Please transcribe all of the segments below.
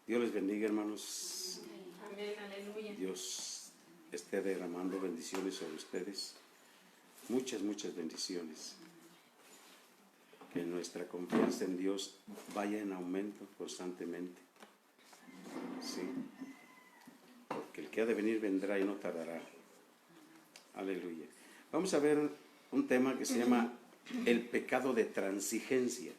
Dios les bendiga, hermanos. Amén, aleluya. Dios esté derramando bendiciones sobre ustedes. Muchas, muchas bendiciones. Que nuestra confianza en Dios vaya en aumento constantemente. Sí. Porque el que ha de venir vendrá y no tardará. Aleluya. Vamos a ver un tema que se llama el pecado de transigencia.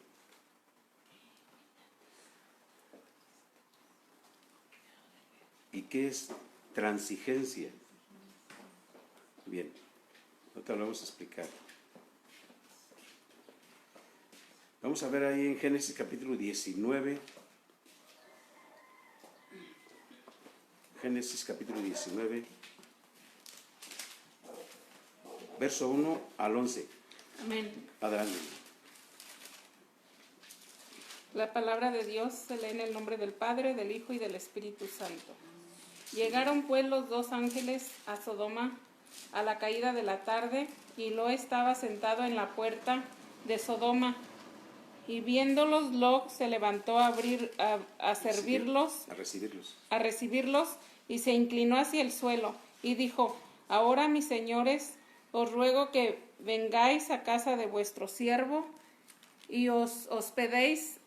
¿Y qué es transigencia? Bien, ahorita lo vamos a explicar. Vamos a ver ahí en Génesis capítulo 19. Génesis capítulo 19, verso 1 al 11. Amén. Adelante. La palabra de Dios se lee en el nombre del Padre, del Hijo y del Espíritu Santo. Llegaron pues los dos ángeles a Sodoma a la caída de la tarde, y Lot estaba sentado en la puerta de Sodoma. Y viéndolos, Lot se levantó a recibirlos, y se inclinó hacia el suelo, y dijo: Ahora, mis señores, os ruego que vengáis a casa de vuestro siervo, y os hospedéis,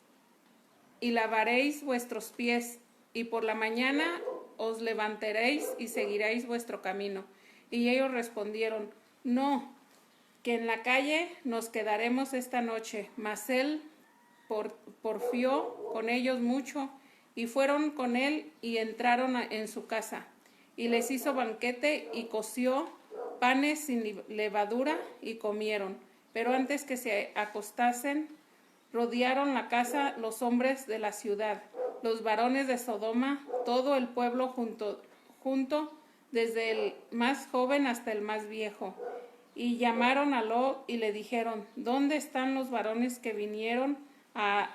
y lavaréis vuestros pies, y por la mañana os levantaréis y seguiréis vuestro camino. Y ellos respondieron: No, que en la calle nos quedaremos esta noche. Mas él porfió con ellos mucho, y fueron con él y entraron en su casa. Y les hizo banquete y coció panes sin levadura y comieron. Pero antes que se acostasen, rodearon la casa los hombres de la ciudad, los varones de Sodoma, todo el pueblo junto, desde el más joven hasta el más viejo. Y llamaron a Lot y le dijeron: ¿Dónde están los varones que vinieron a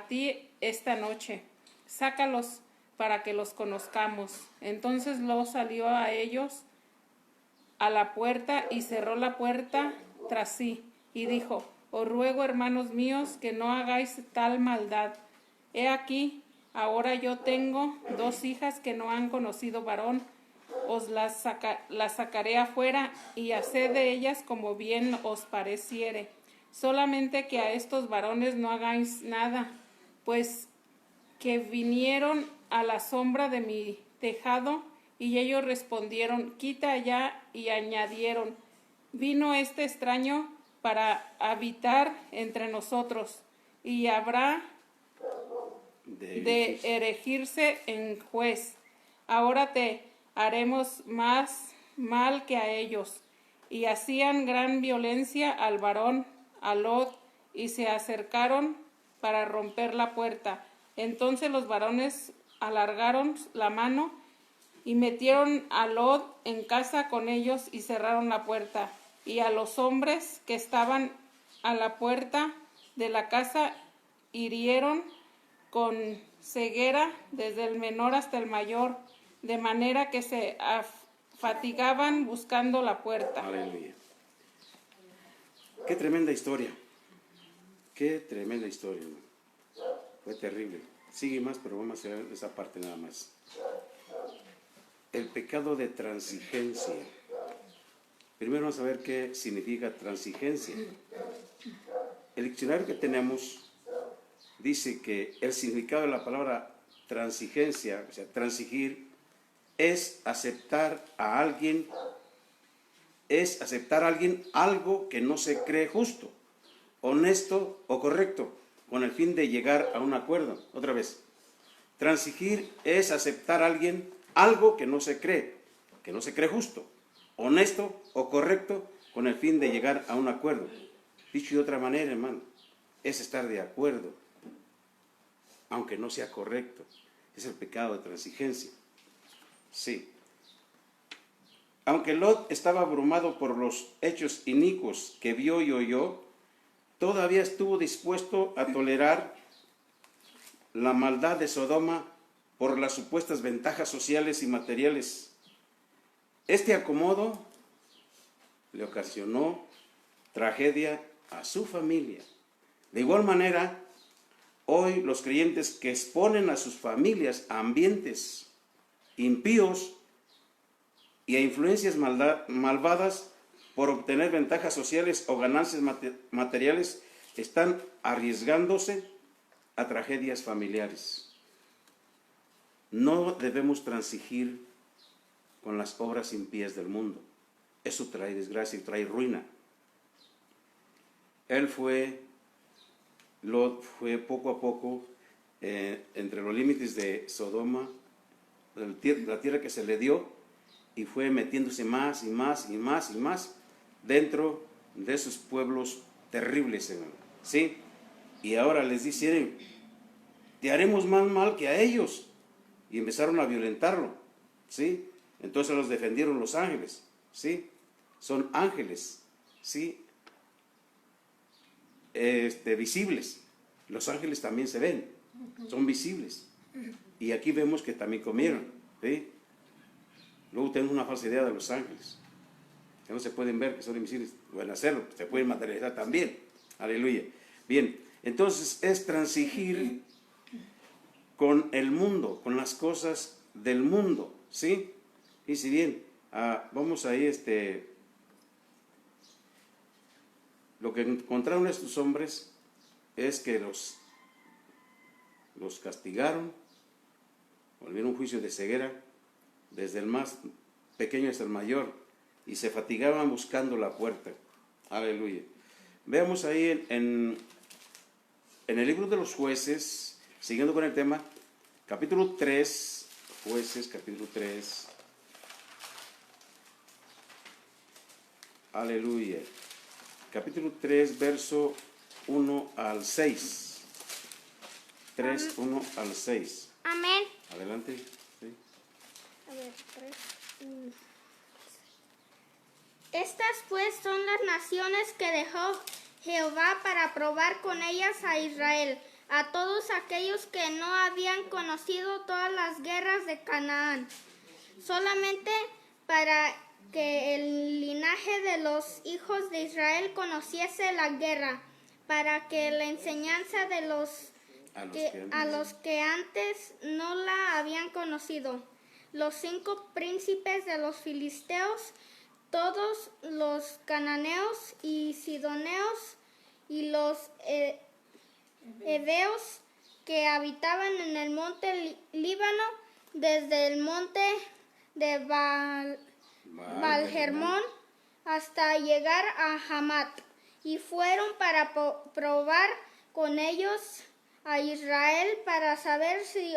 ti esta noche? Sácalos para que los conozcamos. Entonces Lot salió a ellos a la puerta y cerró la puerta tras sí, y dijo: Os ruego, hermanos míos, que no hagáis tal maldad. He aquí, ahora yo tengo 2 hijas que no han conocido varón. Os las sacaré afuera, y haced de ellas como bien os pareciere. Solamente que a estos varones no hagáis nada, pues que vinieron a la sombra de mi tejado. Y ellos respondieron: Quita allá. Y añadieron: Vino este extraño para habitar entre nosotros, y habrá de erigirse en juez. Ahora te haremos más mal que a ellos. Y hacían gran violencia al varón, a Lot, y se acercaron para romper la puerta. Entonces los varones alargaron la mano y metieron a Lot en casa con ellos y cerraron la puerta. Y a los hombres que estaban a la puerta de la casa hirieron con ceguera desde el menor hasta el mayor, de manera que se fatigaban buscando la puerta. Aleluya. Qué tremenda historia. Qué tremenda historia, hermano. Fue terrible. Sigue más, pero vamos a ver esa parte nada más. El pecado de transigencia. Primero vamos a ver qué significa transigencia. El diccionario que tenemos dice que el significado de la palabra transigencia, o sea, transigir, es aceptar a alguien algo que no se cree justo, honesto o correcto, con el fin de llegar a un acuerdo. Otra vez, transigir es aceptar a alguien algo que no se cree justo, honesto o correcto, con el fin de llegar a un acuerdo. Dicho de otra manera, hermano, es estar de acuerdo, aunque no sea correcto. Es el pecado de transigencia. Sí. Aunque Lot estaba abrumado por los hechos inicuos que vio y oyó, todavía estuvo dispuesto a tolerar la maldad de Sodoma por las supuestas ventajas sociales y materiales. Este acomodo le ocasionó tragedia a su familia. De igual manera, Hoy los creyentes que exponen a sus familias a ambientes impíos y a influencias malvadas por obtener ventajas sociales o ganancias materiales están arriesgándose a tragedias familiares. No debemos transigir con las obras impías del mundo. Eso trae desgracia y trae ruina. Lot fue poco a poco entre los límites de Sodoma, la tierra que se le dio, y fue metiéndose más y más y más y más dentro de esos pueblos terribles, ¿sí? Y ahora les dicen, te haremos más mal que a ellos. Y empezaron a violentarlo, ¿sí? Entonces los defendieron los ángeles, ¿sí? Son ángeles, ¿sí? Visibles. Los ángeles también se ven, son visibles. Y aquí vemos que también comieron, ¿sí? Luego tenemos una falsa idea de los ángeles, que no se pueden ver, que son invisibles. Pueden hacerlo, se pueden materializar también. Aleluya. Bien, entonces es transigir con el mundo, con las cosas del mundo, ¿sí? Y si bien, vamos ahí, lo que encontraron estos hombres es que los castigaron, volvieron un juicio de ceguera, desde el más pequeño hasta el mayor, y se fatigaban buscando la puerta. Aleluya. Veamos ahí en el libro de los Jueces, siguiendo con el tema, capítulo 3, Jueces, capítulo 3. Aleluya. Capítulo 3, verso 1 al 6. 3, 1 al 6. Amén. Adelante. Sí. A ver, 3, 1. Estas pues son las naciones que dejó Jehová para probar con ellas a Israel, a todos aquellos que no habían conocido todas las guerras de Canaán, solamente para que el linaje de los hijos de Israel conociese la guerra, para que la enseñanza de a los que antes no la habían conocido. Los 5 príncipes de los filisteos, todos los cananeos y sidoneos y los heveos que habitaban en el monte Líbano, desde el monte de Baal-Hermón hasta llegar a Hamat, y fueron para probar con ellos a Israel para saber si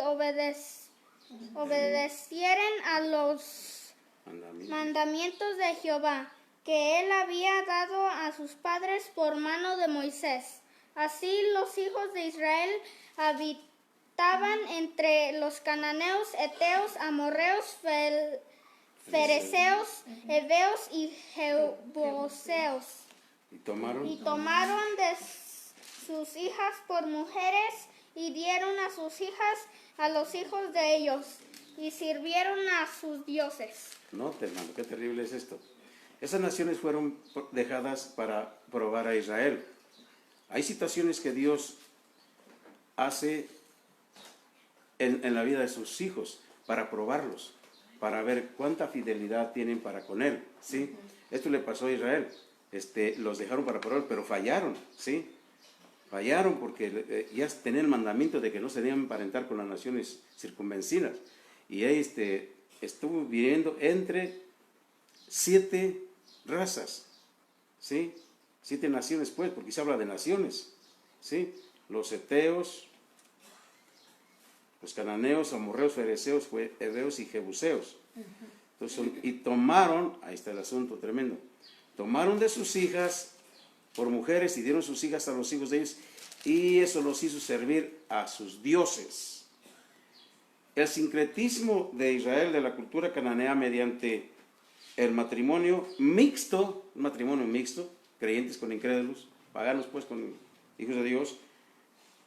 obedecieren a los mandamientos de Jehová, que él había dado a sus padres por mano de Moisés. Así los hijos de Israel habitaban entre los cananeos, heteos, amorreos, fereceos, heveos y jebuseos. ¿Y tomaron? Y tomaron de sus hijas por mujeres y dieron a sus hijas a los hijos de ellos y sirvieron a sus dioses. Note, hermano, qué terrible es esto. Esas naciones fueron dejadas para probar a Israel. Hay situaciones que Dios hace en la vida de sus hijos para probarlos, para ver cuánta fidelidad tienen para con Él, ¿sí? Esto le pasó a Israel. Los dejaron para probar, pero fallaron, ¿sí? Fallaron porque ya tenían el mandamiento de que no se debían emparentar con las naciones circunvecinas. Y ahí estuvo viviendo entre 7 razas, ¿sí? 7 naciones, pues, porque se habla de naciones, ¿sí? Los heteos, los cananeos, amorreos, fereceos, heveos y jebuseos. Entonces, y tomaron, ahí está el asunto tremendo, tomaron de sus hijas por mujeres y dieron sus hijas a los hijos de ellos, y eso los hizo servir a sus dioses. El sincretismo de Israel, de la cultura cananea, mediante el matrimonio mixto, creyentes con incrédulos, paganos pues con hijos de Dios,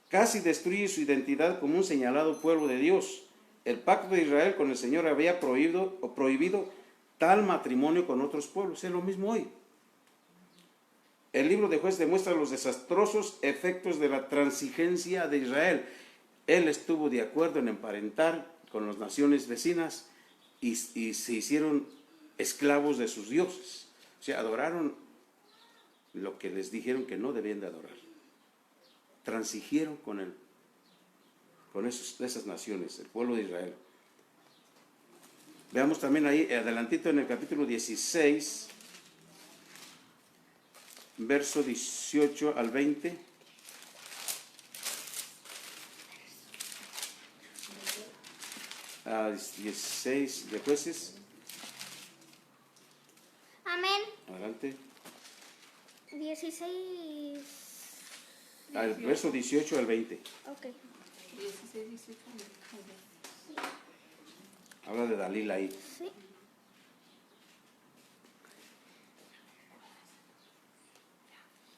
casi destruye su identidad como un señalado pueblo de Dios. El pacto de Israel con el Señor había prohibido tal matrimonio con otros pueblos. Es lo mismo hoy. el libro de Jueces demuestra los desastrosos efectos de la transigencia de Israel. Él estuvo de acuerdo en emparentar con las naciones vecinas y se hicieron esclavos de sus dioses. O sea, adoraron lo que les dijeron que no debían de adorar. Transigieron con esas naciones, el pueblo de Israel. Veamos también ahí, adelantito en el capítulo 16, verso 18 al 20. A 16 de Jueces. Amén. Adelante. 16. Al verso 18 al 20. Ok. 16, 18. Habla de Dalila ahí. Sí.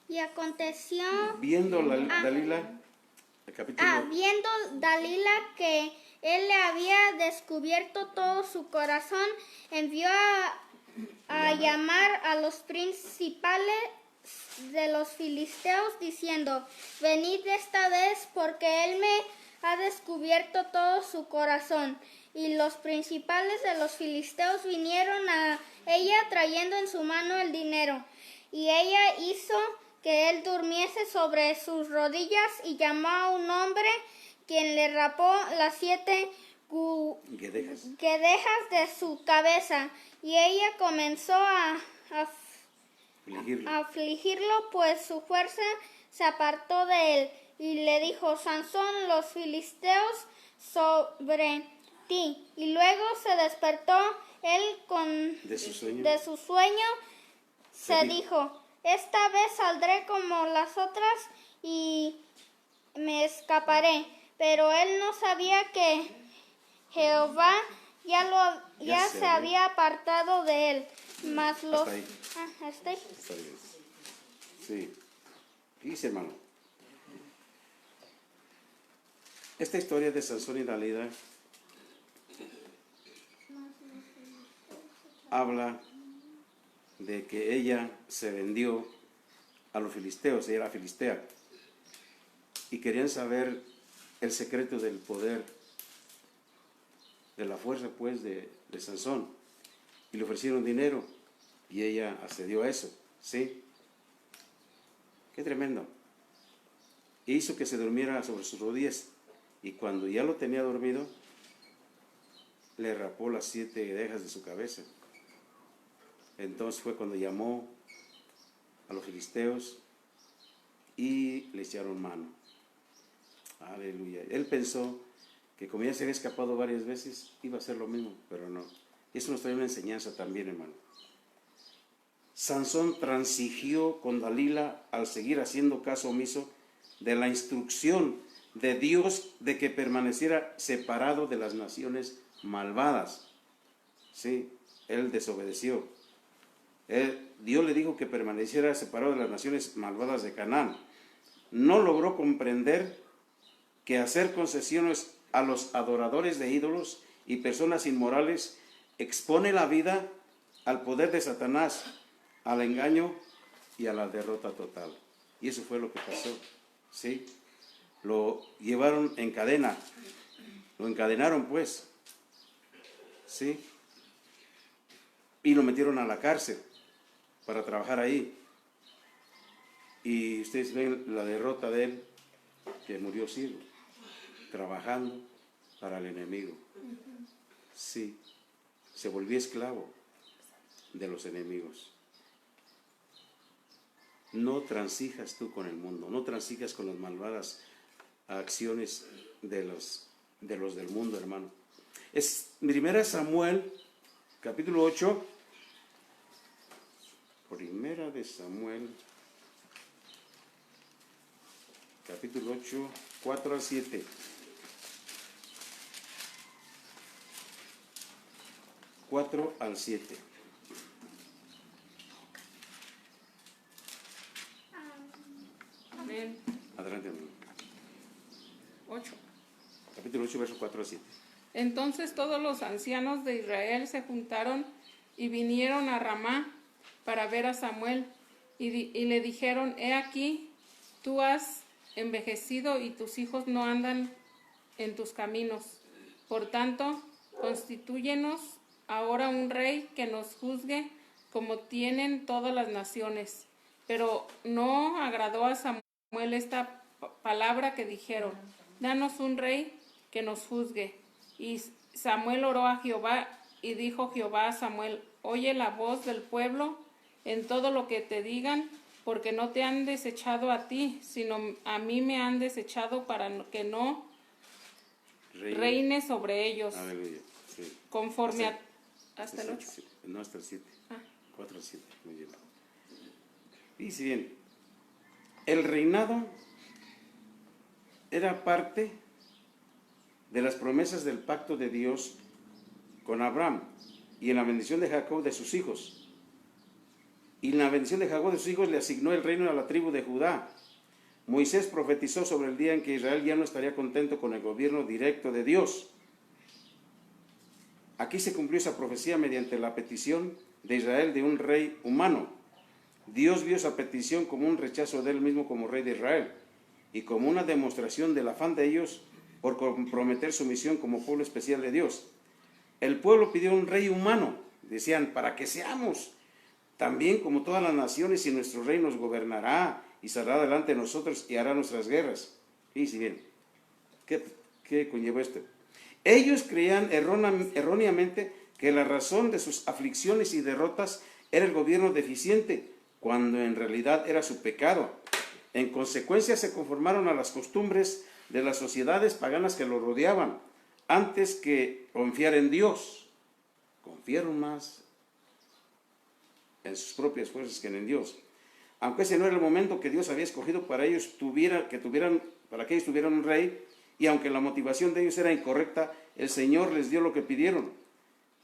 Y aconteció, Viendo Dalila, el capítulo. viendo Dalila que él le había descubierto todo su corazón, envió a llamar a los principales de los filisteos, diciendo: venid esta vez, porque él me ha descubierto todo su corazón. Y los principales de los filisteos vinieron a ella trayendo en su mano el dinero. Y ella hizo que él durmiese sobre sus rodillas y llamó a un hombre, quien le rapó las 7 guedejas de su cabeza. Y ella comenzó a afligirlo, pues su fuerza se apartó de él. Y le dijo: Sansón, los filisteos sobre ti. Y luego se despertó él de su sueño, se dijo: esta vez saldré como las otras y me escaparé. Pero él no sabía que Jehová ya se había apartado de él. Mas los... Hasta ahí. ¿Hasta ahí? Está bien. Sí. Fíjese, hermano. Esta historia de Sansón y Dalila habla de que ella se vendió a los filisteos, ella era filistea, y querían saber el secreto del poder, de la fuerza pues de Sansón, y le ofrecieron dinero, y ella accedió a eso, ¿sí? Qué tremendo. Hizo que se durmiera sobre sus rodillas, y cuando ya lo tenía dormido, le rapó las 7 guedejas de su cabeza. Entonces fue cuando llamó a los filisteos y le echaron mano. Aleluya. Él pensó que como ya se había escapado varias veces, iba a hacer lo mismo, pero no. Eso nos trae una enseñanza también, hermano. Sansón transigió con Dalila al seguir haciendo caso omiso de la instrucción de Dios de que permaneciera separado de las naciones malvadas. Sí, él desobedeció. Dios le dijo que permaneciera separado de las naciones malvadas de Canaán. No logró comprender que hacer concesiones a los adoradores de ídolos y personas inmorales expone la vida al poder de Satanás, al engaño y a la derrota total. Y eso fue lo que pasó, ¿sí? Lo llevaron en cadena, lo encadenaron pues, ¿sí? Y lo metieron a la cárcel para trabajar ahí. Y ustedes ven la derrota de él, que murió ciego, trabajando para el enemigo. Sí, se volvió esclavo de los enemigos. No transijas tú con el mundo, no transijas con las malvadas acciones de los del mundo, hermano. Es 1 Samuel, capítulo 8. 1 de Samuel, capítulo 8, 4 al 7. Al 7. Amén. Adelante, hermano. 8. Capítulo 8, verso 4 al 7. Entonces todos los ancianos de Israel se juntaron y vinieron a Ramá para ver a Samuel. y le dijeron, he aquí, tú has envejecido y tus hijos no andan en tus caminos. Por tanto, constitúyenos ahora un rey que nos juzgue como tienen todas las naciones. Pero no agradó a Samuel esta palabra que dijeron, danos un rey que nos juzgue. Y Samuel oró a Jehová y dijo Jehová a Samuel, oye la voz del pueblo en todo lo que te digan, porque no te han desechado a ti, sino a mí me han desechado para que no reine sobre ellos. Aleluya. Sí. Conforme hasta el 8. No, hasta el 7. Ah. 4 al 7. Muy bien. Dice bien, el reinado era parte de las promesas del pacto de Dios con Abraham y en la bendición de Jacob de sus hijos. Y en la bendición de Jacob de sus hijos le asignó el reino a la tribu de Judá. Moisés profetizó sobre el día en que Israel ya no estaría contento con el gobierno directo de Dios. Aquí se cumplió esa profecía mediante la petición de Israel de un rey humano. Dios vio esa petición como un rechazo de él mismo como rey de Israel y como una demostración del afán de ellos por comprometer su misión como pueblo especial de Dios. El pueblo pidió un rey humano, decían, para que seamos también como todas las naciones y nuestro rey nos gobernará y saldrá delante de nosotros y hará nuestras guerras. Fíjense bien, ¿qué conlleva esto? Ellos creían erróneamente que la razón de sus aflicciones y derrotas era el gobierno deficiente, cuando en realidad era su pecado. En consecuencia se conformaron a las costumbres de las sociedades paganas que lo rodeaban, antes que confiar en Dios. Confiaron más en sus propias fuerzas que en Dios. Aunque ese no era el momento que Dios había escogido para ellos para que ellos tuvieran un rey, y aunque la motivación de ellos era incorrecta, el Señor les dio lo que pidieron.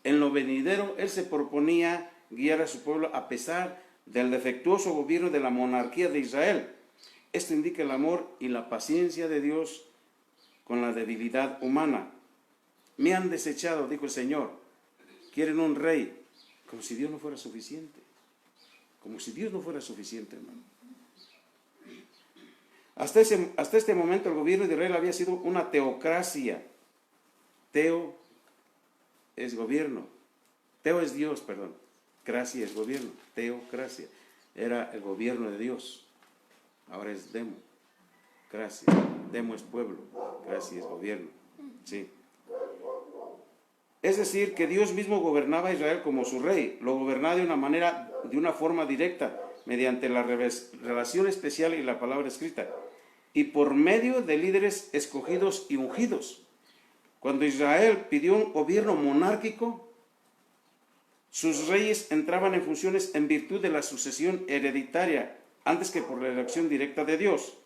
En lo venidero, Él se proponía guiar a su pueblo a pesar del defectuoso gobierno de la monarquía de Israel. Esto indica el amor y la paciencia de Dios con la debilidad humana. Me han desechado, dijo el Señor. Quieren un rey, como si Dios no fuera suficiente. Como si Dios no fuera suficiente, hermano. Hasta este momento el gobierno de Israel había sido una teocracia. Teo es gobierno. Teo es Dios, perdón. Cracia es gobierno. Teocracia. Era el gobierno de Dios. Ahora es demo. Cracia. Demo es pueblo. Cracia es gobierno. Sí. Es decir, que Dios mismo gobernaba a Israel como su rey. Lo gobernaba de una forma directa, mediante la revelación especial y la palabra escrita, y por medio de líderes escogidos y ungidos. Cuando Israel pidió un gobierno monárquico, sus reyes entraban en funciones en virtud de la sucesión hereditaria, antes que por la elección directa de Dios.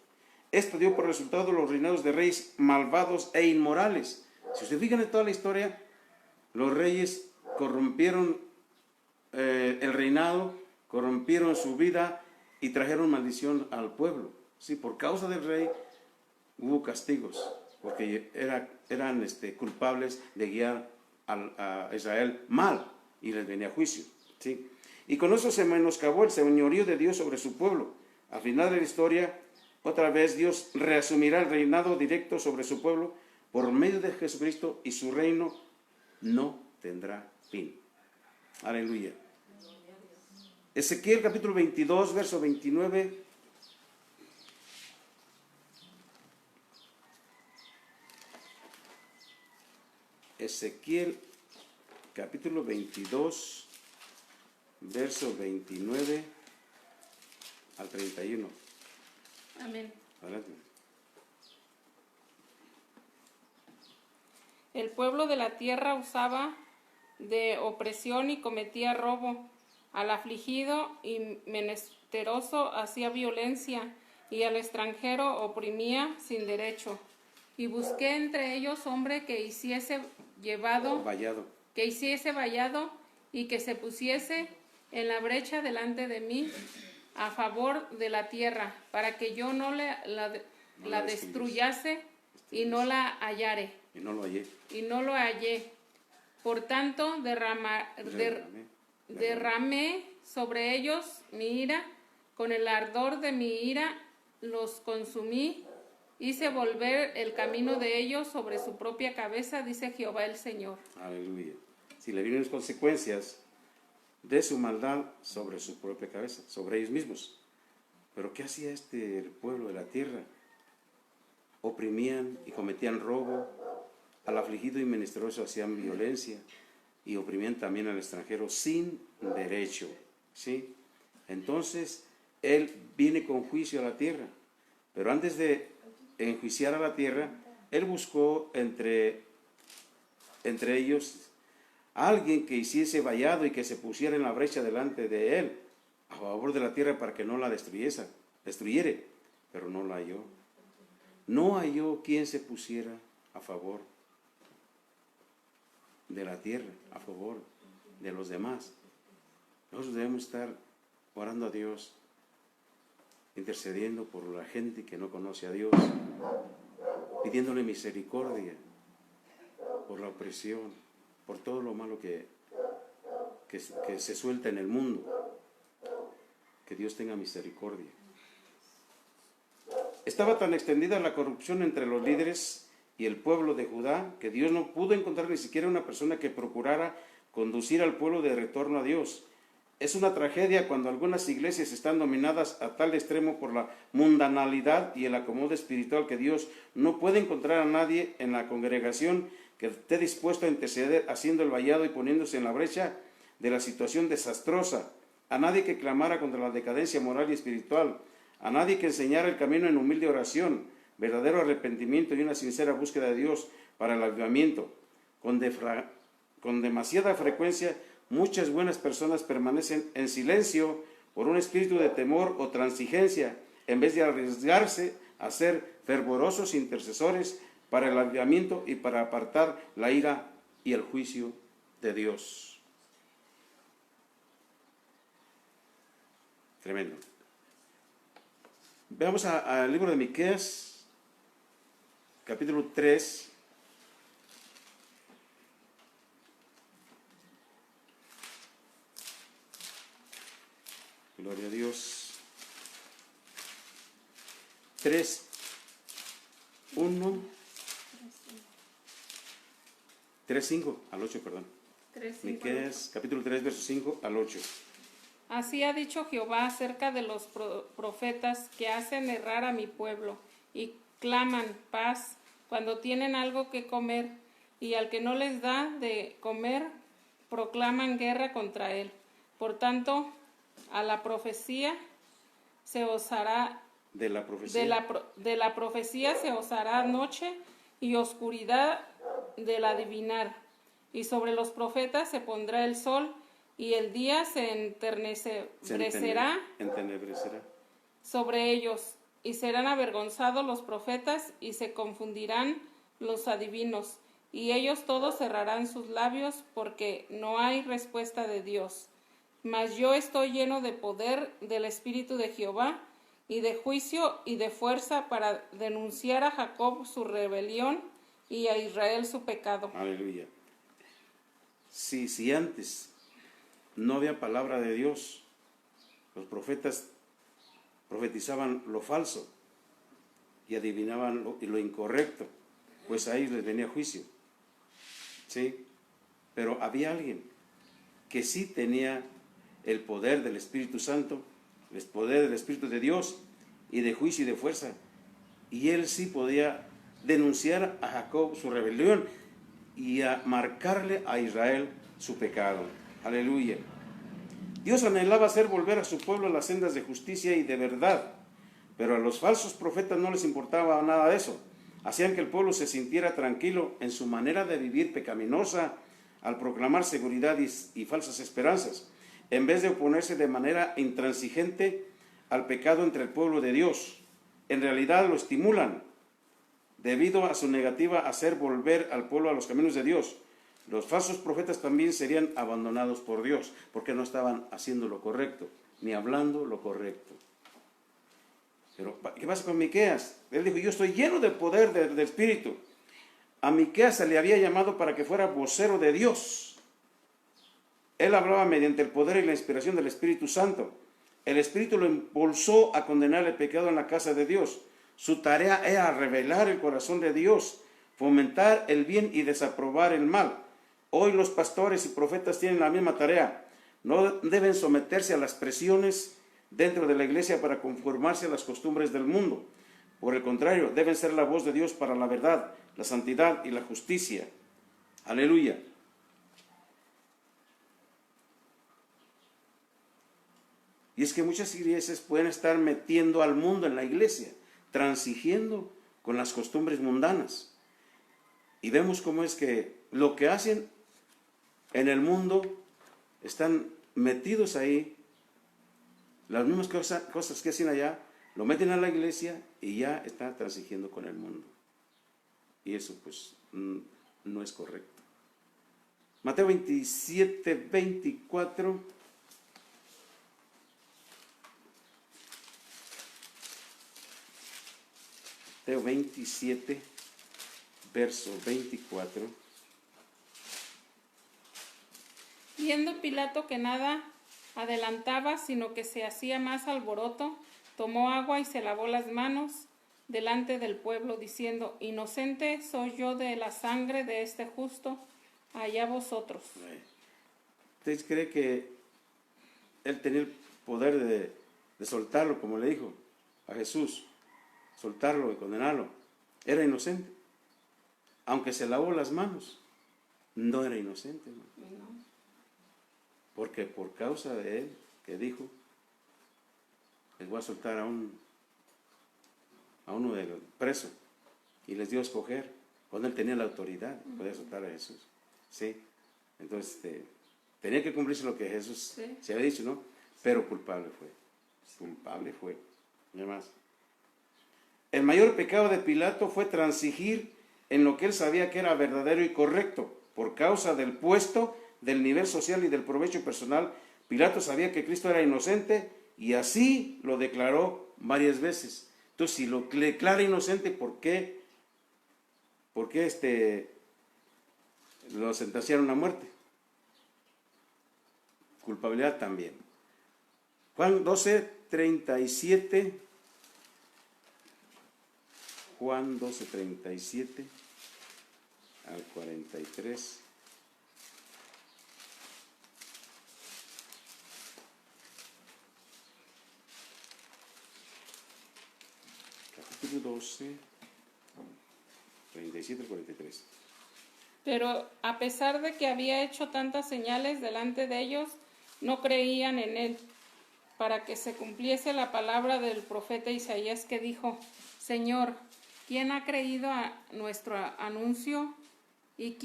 Esto dio por resultado los reinados de reyes malvados e inmorales. Si se fijan en toda la historia, los reyes corrompieron el reinado, corrompieron su vida y trajeron maldición al pueblo. Sí, por causa del rey hubo castigos, porque eran culpables de guiar a Israel mal y les venía juicio. ¿Sí? Y con eso se menoscabó el señorío de Dios sobre su pueblo. Al final de la historia, otra vez Dios reasumirá el reinado directo sobre su pueblo por medio de Jesucristo, y su reino no tendrá fin. Aleluya. Ezequiel capítulo 22, verso 29. Ezequiel capítulo 22, verso 29 al 31. Amén. Adelante. El pueblo de la tierra usaba de opresión y cometía robo. Al afligido y menesteroso hacía violencia, y al extranjero oprimía sin derecho. Y busqué entre ellos hombre que hiciese vallado y que se pusiese en la brecha delante de mí a favor de la tierra, para que yo no la destruyase y no la hallare. Y no lo hallé. Y no lo hallé. Por tanto, derramé sobre ellos mi ira Con el ardor de mi ira los consumí, hice volver el camino de ellos sobre su propia cabeza, dice Jehová el Señor. Aleluya. Si le vienen las consecuencias de su maldad sobre su propia cabeza, sobre ellos mismos. Pero ¿qué hacía el pueblo de la tierra? Oprimían y cometían robo, al afligido y menesteroso hacían violencia y oprimían también al extranjero sin derecho, ¿sí? Entonces, Él viene con juicio a la tierra, pero antes de enjuiciar a la tierra, Él buscó entre ellos a alguien que hiciese vallado y que se pusiera en la brecha delante de Él, a favor de la tierra para que no la destruyera, pero no la halló. No halló quien se pusiera a favor de la tierra, a favor de los demás. Nosotros debemos estar orando a Dios, intercediendo por la gente que no conoce a Dios, pidiéndole misericordia por la opresión, por todo lo malo que se suelta en el mundo. Que Dios tenga misericordia. Estaba tan extendida la corrupción entre los líderes y el pueblo de Judá que Dios no pudo encontrar ni siquiera una persona que procurara conducir al pueblo de retorno a Dios. Es una tragedia cuando algunas iglesias están dominadas a tal extremo por la mundanalidad y el acomodo espiritual que Dios no puede encontrar a nadie en la congregación que esté dispuesto a interceder haciendo el vallado y poniéndose en la brecha de la situación desastrosa, a nadie que clamara contra la decadencia moral y espiritual, a nadie que enseñara el camino en humilde oración, verdadero arrepentimiento y una sincera búsqueda de Dios para el avivamiento. Con demasiada frecuencia, muchas buenas personas permanecen en silencio por un espíritu de temor o transigencia, en vez de arriesgarse a ser fervorosos intercesores para el avivamiento y para apartar la ira y el juicio de Dios. Tremendo. Veamos al libro de Miqueas, capítulo 3. Gloria a Dios. 3, 1, 3, 5 al 8, perdón. 3, 5, Miqueas, capítulo 3, verso 5 al 8. Así ha dicho Jehová acerca de los profetas que hacen errar a mi pueblo y claman paz cuando tienen algo que comer, y al que no les da de comer proclaman guerra contra él. Por tanto, a la profecía se os hará de la profecía se os hará noche y oscuridad del adivinar, y sobre los profetas se pondrá el sol y el día se enternebrecerá sobre ellos, y serán avergonzados los profetas y se confundirán los adivinos, y ellos todos cerrarán sus labios porque no hay respuesta de Dios. Mas yo estoy lleno de poder del Espíritu de Jehová y de juicio y de fuerza para denunciar a Jacob su rebelión y a Israel su pecado. Aleluya. Si antes no había palabra de Dios, los profetas profetizaban lo falso y adivinaban lo incorrecto, pues a ellos les venía juicio. ¿Sí? Pero había alguien que sí tenía el poder del Espíritu Santo, el poder del Espíritu de Dios y de juicio y de fuerza. Y él sí podía denunciar a Jacob su rebelión y a marcarle a Israel su pecado. Aleluya. Dios anhelaba hacer volver a su pueblo a las sendas de justicia y de verdad, pero a los falsos profetas no les importaba nada de eso. Hacían que el pueblo se sintiera tranquilo en su manera de vivir pecaminosa al proclamar seguridad y falsas esperanzas, en vez de oponerse de manera intransigente al pecado entre el pueblo de Dios. En realidad lo estimulan debido a su negativa a hacer volver al pueblo a los caminos de Dios. Los falsos profetas también serían abandonados por Dios porque no estaban haciendo lo correcto, ni hablando lo correcto. Pero ¿qué pasa con Miqueas? Él dijo, yo estoy lleno de poder del Espíritu. A Miqueas se le había llamado para que fuera vocero de Dios. Él hablaba mediante el poder y la inspiración del Espíritu Santo. El Espíritu lo impulsó a condenar el pecado en la casa de Dios. Su tarea era revelar el corazón de Dios, fomentar el bien y desaprobar el mal. Hoy los pastores y profetas tienen la misma tarea. No deben someterse a las presiones dentro de la iglesia para conformarse a las costumbres del mundo. Por el contrario, deben ser la voz de Dios para la verdad, la santidad y la justicia. Aleluya. Y es que muchas iglesias pueden estar metiendo al mundo en la iglesia, transigiendo con las costumbres mundanas. Y vemos cómo es que lo que hacen en el mundo están metidos ahí. Las mismas cosas que hacen allá, lo meten a la iglesia y ya está transigiendo con el mundo. Y eso pues no es correcto. Mateo 27, 24. Mateo 27, verso 24. Viendo Pilato que nada adelantaba, sino que se hacía más alboroto, tomó agua y se lavó las manos delante del pueblo, diciendo: inocente soy yo de la sangre de este justo, allá vosotros. ¿Usted cree que él tenía el poder de soltarlo, como le dijo a Jesús? Soltarlo y condenarlo. Era inocente. Aunque se lavó las manos, no era inocente, ¿no? Porque por causa de él, que dijo, les voy a soltar a uno del preso, y les dio a escoger, cuando él tenía la autoridad, podía soltar a Jesús. ¿Sí? Entonces, tenía que cumplirse lo que Jesús se había dicho, ¿no? Pero culpable fue. Culpable fue. Nada más. El mayor pecado de Pilato fue transigir en lo que él sabía que era verdadero y correcto. Por causa del puesto, del nivel social y del provecho personal, Pilato sabía que Cristo era inocente y así lo declaró varias veces. Entonces, si lo declara inocente, ¿por qué lo sentenciaron a muerte? Culpabilidad también. Juan 12, 37. Juan 12, 37 al 43. Capítulo 12, 37 al 43. Pero a pesar de que había hecho tantas señales delante de ellos, no creían en él, para que se cumpliese la palabra del profeta Isaías que dijo: Señor, ¿quién ha creído a nuestro anuncio? ¿Y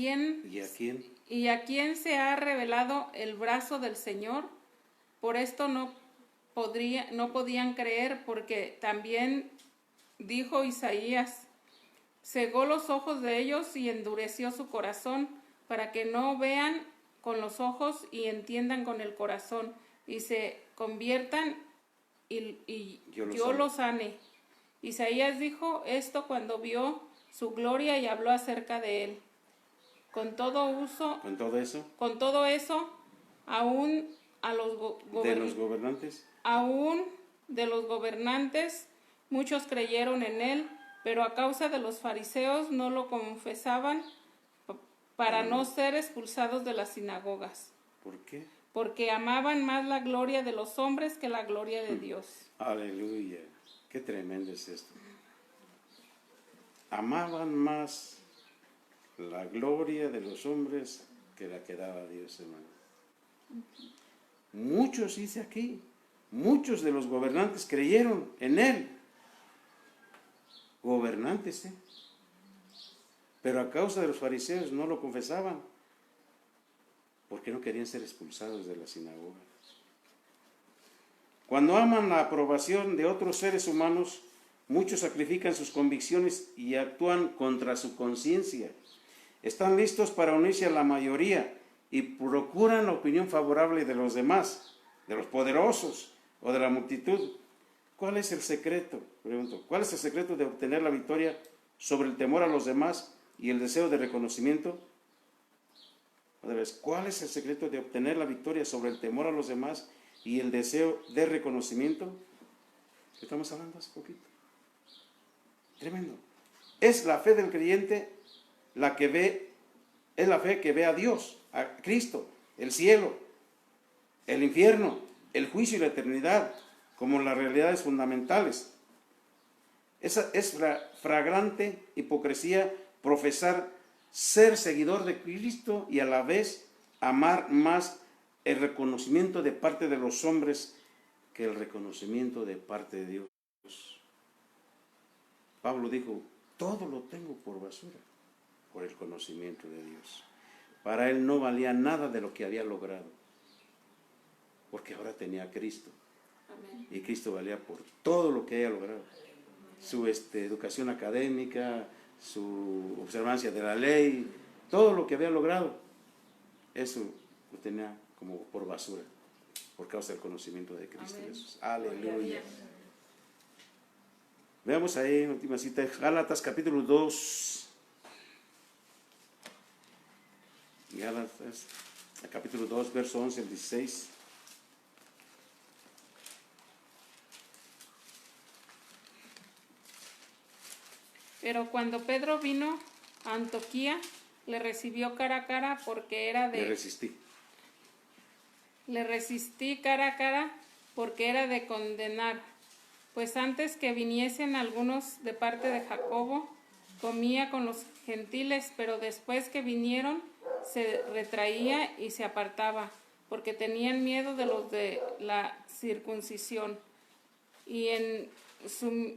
a quién se ha revelado el brazo del Señor? Por esto no podían creer, porque también dijo Isaías: cegó los ojos de ellos y endureció su corazón, para que no vean con los ojos y entiendan con el corazón, y se conviertan y yo los sane. Isaías dijo esto cuando vio su gloria y habló acerca de él. Con todo eso, aún de los gobernantes, muchos creyeron en él, pero a causa de los fariseos no lo confesaban para no ser expulsados de las sinagogas. ¿Por qué? Porque amaban más la gloria de los hombres que la gloria de Dios. Aleluya. Qué tremendo es esto. Amaban más la gloria de los hombres que la que daba Dios, hermano. Muchos, dice aquí, muchos de los gobernantes creyeron en él. Gobernantes, pero a causa de los fariseos no lo confesaban, porque no querían ser expulsados de la sinagoga. Cuando aman la aprobación de otros seres humanos, muchos sacrifican sus convicciones y actúan contra su conciencia. Están listos para unirse a la mayoría y procuran la opinión favorable de los demás, de los poderosos o de la multitud. ¿Cuál es el secreto? Pregunto, ¿cuál es el secreto de obtener la victoria sobre el temor a los demás y el deseo de reconocimiento? Otra vez, ¿cuál es el secreto de obtener la victoria sobre el temor a los demás y el deseo de reconocimiento, que estamos hablando hace poquito. Tremendo. Es la fe del creyente la que ve, es la fe que ve a Dios, a Cristo, el cielo, el infierno, el juicio y la eternidad como las realidades fundamentales. Esa es la flagrante hipocresía profesar ser seguidor de Cristo y a la vez amar más el reconocimiento de parte de los hombres que el reconocimiento de parte de Dios. Pablo dijo, todo lo tengo por basura, por el conocimiento de Dios. Para él no valía nada de lo que había logrado, porque ahora tenía a Cristo. Amén. Y Cristo valía por todo lo que haya logrado. Su educación académica, su observancia de la ley, todo lo que había logrado, eso lo tenía como por basura, por causa del conocimiento de Cristo Jesús. Aleluya. Veamos ahí en última cita, Gálatas capítulo 2. Gálatas capítulo 2, verso 11 al 16. Pero cuando Pedro vino a Antioquía, le recibió cara a cara porque era de... Le resistí cara a cara porque era de condenar. Pues antes que viniesen algunos de parte de Jacobo, comía con los gentiles, pero después que vinieron, se retraía y se apartaba, porque tenían miedo de los de la circuncisión. Y en su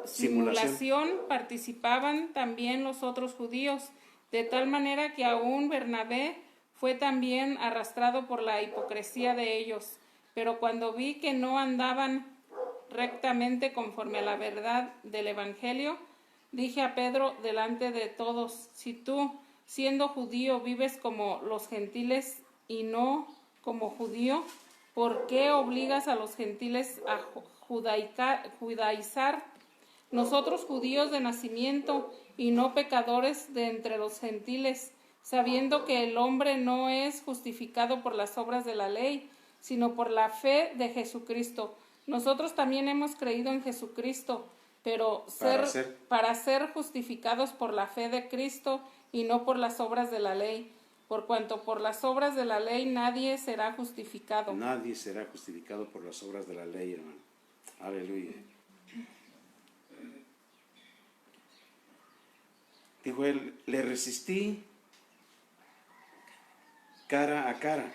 simulación participaban también los otros judíos, de tal manera que aún Bernabé fue también arrastrado por la hipocresía de ellos. Pero cuando vi que no andaban rectamente conforme a la verdad del Evangelio, dije a Pedro delante de todos, si tú, siendo judío, vives como los gentiles y no como judío, ¿por qué obligas a los gentiles a judaizar? Nosotros judíos de nacimiento y no pecadores de entre los gentiles, sabiendo que el hombre no es justificado por las obras de la ley, sino por la fe de Jesucristo. Nosotros también hemos creído en Jesucristo, pero para ser justificados por la fe de Cristo y no por las obras de la ley, por cuanto por las obras de la ley nadie será justificado. Nadie será justificado por las obras de la ley, hermano. Aleluya. Dijo él, le resistí cara a cara.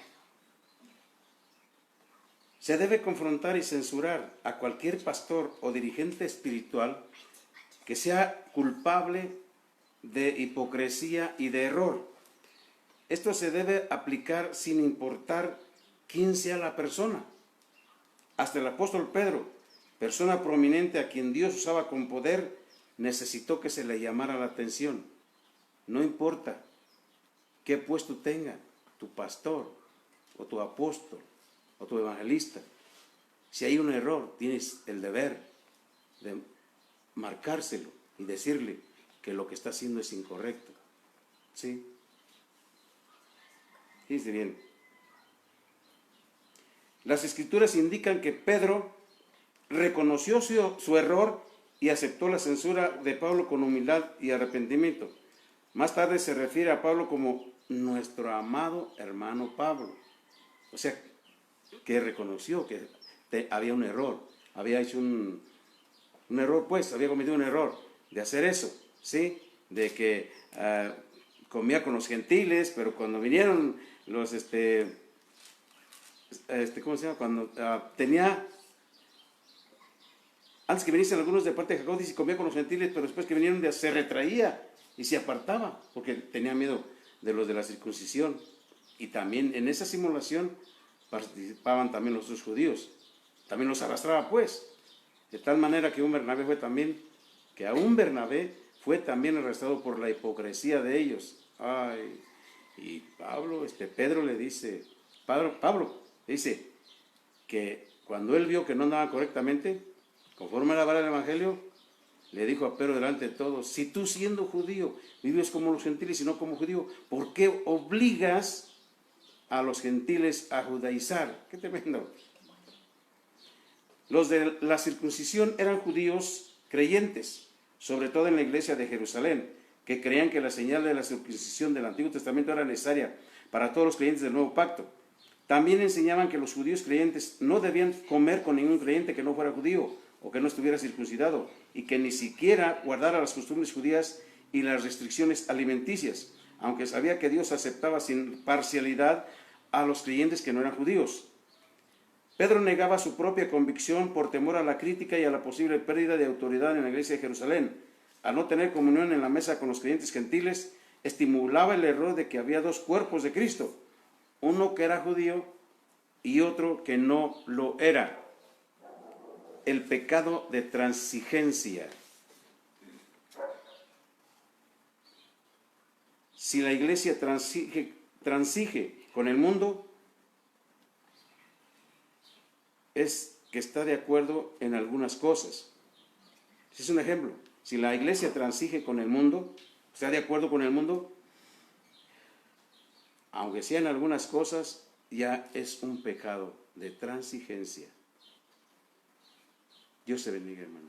Se debe confrontar y censurar a cualquier pastor o dirigente espiritual que sea culpable de hipocresía y de error. Esto se debe aplicar sin importar quién sea la persona. Hasta el apóstol Pedro, persona prominente a quien Dios usaba con poder, necesitó que se le llamara la atención. No importa qué puesto tenga tu pastor o tu apóstol o tu evangelista. Si hay un error, tienes el deber de marcárselo y decirle que lo que está haciendo es incorrecto. ¿Sí? Fíjense bien. Las escrituras indican que Pedro reconoció su error y aceptó la censura de Pablo con humildad y arrepentimiento. Más tarde se refiere a Pablo como nuestro amado hermano Pablo. O sea, que reconoció que había un error, había hecho un error, pues, había cometido un error de hacer eso, ¿sí? De que comía con los gentiles, pero cuando vinieron los, ¿cómo se llama? Cuando tenía, antes que viniesen algunos de parte de Jacob, dice, comía con los gentiles, pero después que vinieron se retraía y se apartaba, porque tenía miedo de los de la circuncisión. Y también en esa simulación participaban también los otros judíos, también los arrastraba, pues, de tal manera que aún Bernabé fue también arrastrado por la hipocresía de ellos. Ay, y Pedro le dice, Pablo dice que cuando él vio que no andaba correctamente, conforme a la palabra del Evangelio, le dijo a Pedro delante de todos, si tú siendo judío vives como los gentiles y no como judío, ¿por qué obligas a los gentiles a judaizar. ¡Qué tremendo! Los de la circuncisión eran judíos creyentes, sobre todo en la iglesia de Jerusalén, que creían que la señal de la circuncisión del Antiguo Testamento era necesaria para todos los creyentes del Nuevo Pacto. También enseñaban que los judíos creyentes no debían comer con ningún creyente que no fuera judío o que no estuviera circuncidado, y que ni siquiera guardara las costumbres judías y las restricciones alimenticias, aunque sabía que Dios aceptaba sin parcialidad a los creyentes que no eran judíos. Pedro negaba su propia convicción por temor a la crítica y a la posible pérdida de autoridad en la iglesia de Jerusalén. Al no tener comunión en la mesa con los creyentes gentiles, estimulaba el error de que había dos cuerpos de Cristo, uno que era judío y otro que no lo era. El pecado de transigencia. Si la iglesia transige con el mundo, es que está de acuerdo en algunas cosas. Ese es un ejemplo. Si la iglesia transige con el mundo, está de acuerdo con el mundo, aunque sean algunas cosas, ya es un pecado de transigencia. Dios te bendiga, hermano.